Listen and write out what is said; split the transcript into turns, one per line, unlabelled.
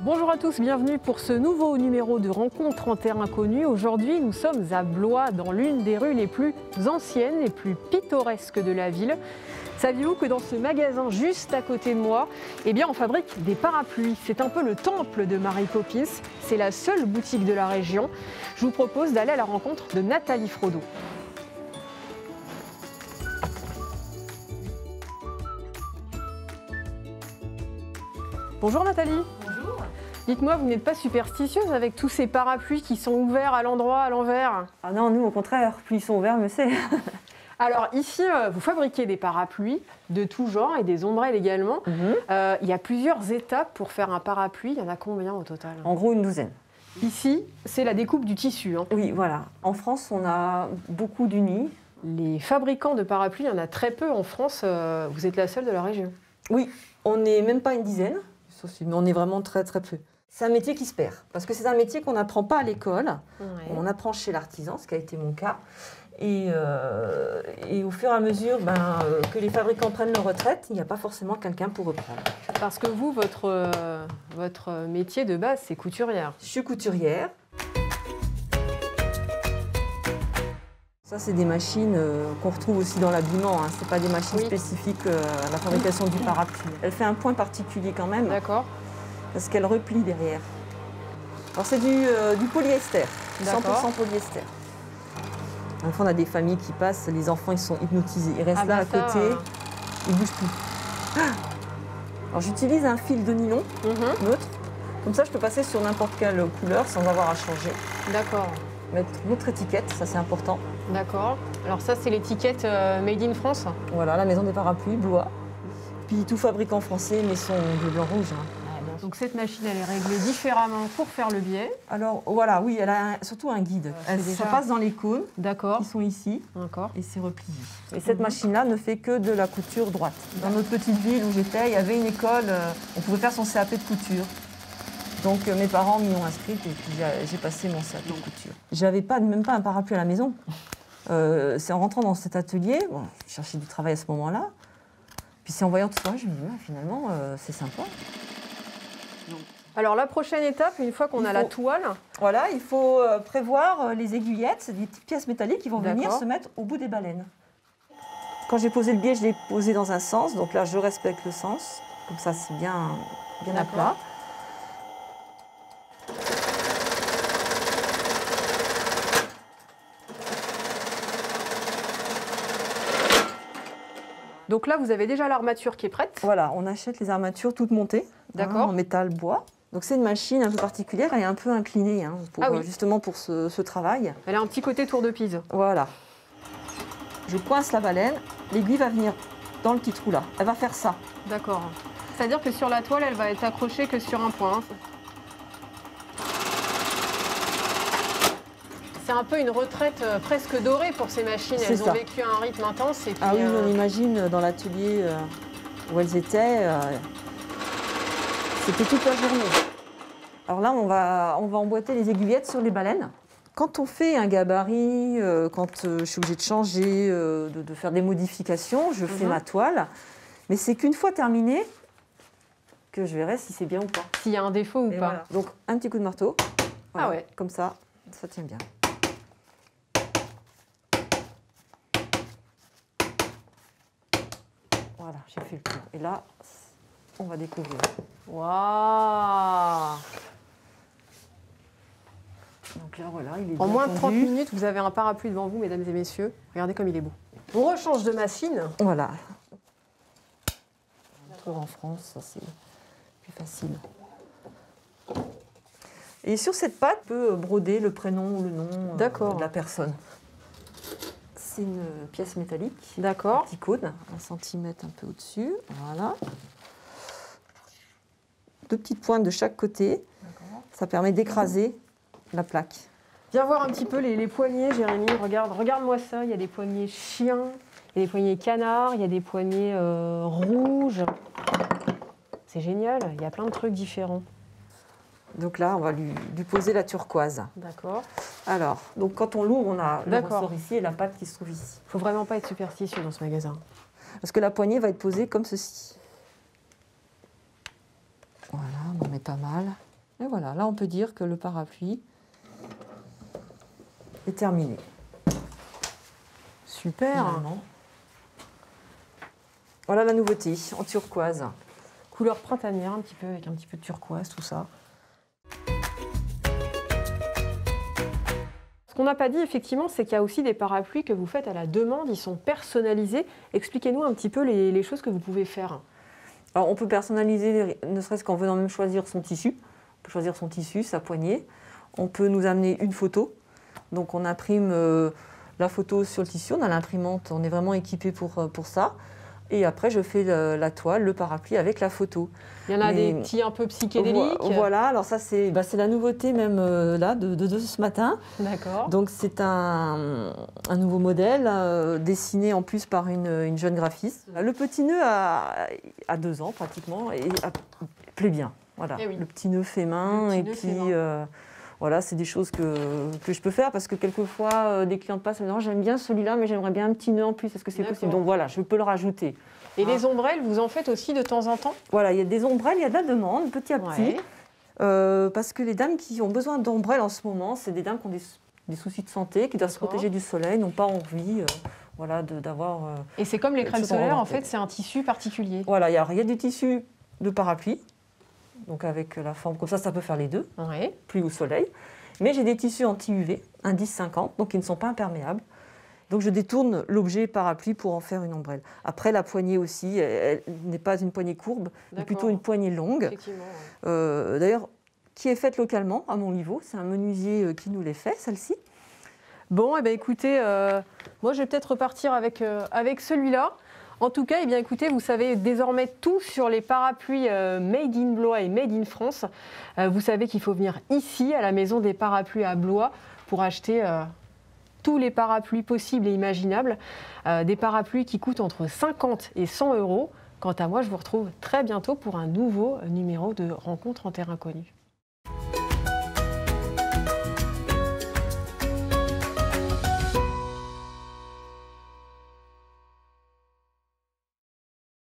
Bonjour à tous, bienvenue pour ce nouveau numéro de Rencontre en terre inconnue. Aujourd'hui, nous sommes à Blois, dans l'une des rues les plus anciennes et plus pittoresques de la ville. Saviez-vous que dans ce magasin juste à côté de moi, eh bien, on fabrique des parapluies. C'est un peu le temple de Mary Poppins. C'est la seule boutique de la région. Je vous propose d'aller à la rencontre de Nathalie Frodot. Bonjour Nathalie.
Bonjour.
Dites-moi, vous n'êtes pas superstitieuse avec tous ces parapluies qui sont ouverts à l'endroit, à l'envers?
Ah non, nous au contraire, plus ils sont ouverts, mieux c'est.
Alors ici, vous fabriquez des parapluies de tout genre et des ombrelles également. Il y a plusieurs étapes pour faire un parapluie. Il y en a combien au total?
En gros, une douzaine.
Ici, c'est la découpe du tissu.
Oui, voilà. En France, on a beaucoup d'unis.
Les fabricants de parapluies, il y en a très peu en France. Vous êtes la seule de la région.
Oui, on n'est même pas une dizaine, mais on est vraiment très très peu. C'est un métier qui se perd, parce que c'est un métier qu'on n'apprend pas à l'école.
Ouais.
On apprend chez l'artisan, ce qui a été mon cas. Et au fur et à mesure que les fabricants prennent leur retraite, il n'y a pas forcément quelqu'un pour reprendre.
Parce que vous, votre métier de base, c'est couturière.
Je suis couturière. Ça, c'est des machines qu'on retrouve aussi dans l'habillement. Ce n'est pas des machines spécifiques à la fabrication du parapluie. Elle fait un point particulier quand même.
D'accord.
Parce qu'elle replie derrière. Alors, c'est du polyester, 100% polyester. Une fois, on a des familles qui passent, les enfants ils sont hypnotisés. Ils restent là à côté, ils ne bougent plus. Alors, j'utilise un fil de nylon neutre. Comme ça, je peux passer sur n'importe quelle couleur sans avoir à changer.
D'accord.
Mettre notre étiquette, ça c'est important.
D'accord. Alors ça, c'est l'étiquette Made in France.
Voilà, la maison des parapluies, Blois. Puis tout fabricant français, mais son bleu, blanc, rouge.
Donc cette machine, elle est réglée différemment pour faire le biais.
Alors voilà, oui, elle a surtout un guide. Ça passe dans les cônes qui sont ici.
D'accord.
Et c'est replié. Et cette machine-là ne fait que de la couture droite. Dans notre petite ville où j'étais, il y avait une école, on pouvait faire son CAP de couture. Donc mes parents m'y ont inscrite et puis j'ai passé mon CAP de couture. J'avais même pas un parapluie à la maison. C'est en rentrant dans cet atelier, je cherchais du travail à ce moment-là. Puis c'est en voyant tout ça, je me dis, finalement, c'est sympa.
Alors la prochaine étape, une fois qu'on a la toile...
Voilà, il faut prévoir les aiguillettes, c'est des petites pièces métalliques qui vont venir se mettre au bout des balènes. Quand j'ai posé le biais, je l'ai posé dans un sens, donc là je respecte le sens, comme ça c'est bien à plat.
Donc là, vous avez déjà l'armature qui est prête.
Voilà, on achète les armatures toutes montées, en métal, bois. Donc c'est une machine un peu particulière, elle est un peu inclinée justement pour ce travail.
Elle a un petit côté tour de Pise.
Voilà. Je coince la balène, l'aiguille va venir dans le petit trou là. Elle va faire ça.
D'accord. C'est-à-dire que sur la toile, elle va être accrochée que sur un point. C'est un peu une retraite presque dorée pour ces machines. Elles ont vécu à un rythme intense. Et puis,
oui, on imagine dans l'atelier où elles étaient, c'était toute la journée. Alors là, on va emboîter les aiguillettes sur les balènes. Quand on fait un gabarit, quand je suis obligée de changer, de faire des modifications, je fais ma toile. Mais c'est qu'une fois terminé, que je verrai si c'est bien ou pas.
S'il y a un défaut ou pas.
Voilà. Donc un petit coup de marteau. Voilà,
ah ouais.
Comme ça tient bien. Voilà, j'ai fait le tour. Et là, on va découvrir.
Waouh!
Donc là, voilà, il est
en
bien
moins de 30
tendu.
minutes, vous avez un parapluie devant vous, mesdames et messieurs. Regardez comme il est beau. On rechange de machine.
Voilà. On trouve en France, ça c'est plus facile. Et sur cette patte, on peut broder le prénom ou le nom de la personne. C'est une pièce métallique.
D'accord.
Petit cône, 1 centimètre un peu au-dessus. Voilà. 2 petites pointes de chaque côté. Ça permet d'écraser la plaque.
Viens voir un petit peu les poignées, Jérémy. Regarde-moi ça. Il y a des poignées chiens, il y a des poignées canards, il y a des poignées rouges. C'est génial. Il y a plein de trucs différents.
Donc là, on va lui poser la turquoise.
D'accord.
Alors, donc quand on l'ouvre, on a le ressort ici et la patte qui se trouve ici.
Il ne faut vraiment pas être superstitieux dans ce magasin.
Parce que la poignée va être posée comme ceci. Voilà, on en met pas mal. Et voilà, là on peut dire que le parapluie est terminé.
Super.
Finalement. Voilà la nouveauté en turquoise.
Couleur printanière un petit peu, avec un petit peu de turquoise, tout ça. Ce qu'on n'a pas dit, effectivement, c'est qu'il y a aussi des parapluies que vous faites à la demande. Ils sont personnalisés. Expliquez-nous un petit peu les choses que vous pouvez faire.
Alors on peut personnaliser, ne serait-ce qu'en venant même choisir son tissu. On peut choisir son tissu, sa poignée. On peut nous amener une photo. Donc on imprime la photo sur le tissu. On a l'imprimante, on est vraiment équipé pour ça. Et après, je fais la toile, le parapluie avec la photo.
Il y en a des petits un peu psychédéliques.
Voilà, alors ça c'est la nouveauté même là de ce matin.
D'accord.
Donc c'est un nouveau modèle dessiné en plus par une jeune graphiste. Le petit nœud a 2 ans pratiquement et plaît bien. Voilà,
Eh oui.
le petit nœud fait main et puis voilà, c'est des choses que je peux faire parce que quelquefois des clientes passent et me disent j'aime bien celui-là mais j'aimerais bien un petit nœud en plus, est-ce que c'est possible? Donc voilà, je peux le rajouter.
Et les ombrelles, vous en faites aussi de temps en temps?
Voilà, il y a des ombrelles, il y a de la demande petit à petit.
Ouais.
Parce que les dames qui ont besoin d'ombrelles en ce moment, c'est des dames qui ont des soucis de santé, qui doivent se protéger du soleil, n'ont pas envie voilà, d'avoir...
Et c'est comme les crèmes solaires, en fait, c'est un tissu particulier.
Voilà, il y a du tissu de parapluie, donc avec la forme comme ça peut faire les deux,
Ouais.
pluie ou soleil. Mais j'ai des tissus anti-UV, indice 50, donc ils ne sont pas imperméables. Donc je détourne l'objet parapluie pour en faire une ombrelle. Après, la poignée aussi, elle n'est pas une poignée courbe, mais plutôt une poignée longue.
Effectivement. Ouais.
D'ailleurs, qui est faite localement à Montlivaud. C'est un menuisier qui nous les fait, celle-ci.
Bon, eh bien, écoutez, moi je vais peut-être repartir avec celui-là. En tout cas, eh bien, écoutez, vous savez désormais tout sur les parapluies Made in Blois et Made in France. Vous savez qu'il faut venir ici, à la maison des parapluies à Blois, pour acheter tous les parapluies possibles et imaginables. Des parapluies qui coûtent entre 50 et 100 euros. Quant à moi, je vous retrouve très bientôt pour un nouveau numéro de Rencontre en terre inconnue.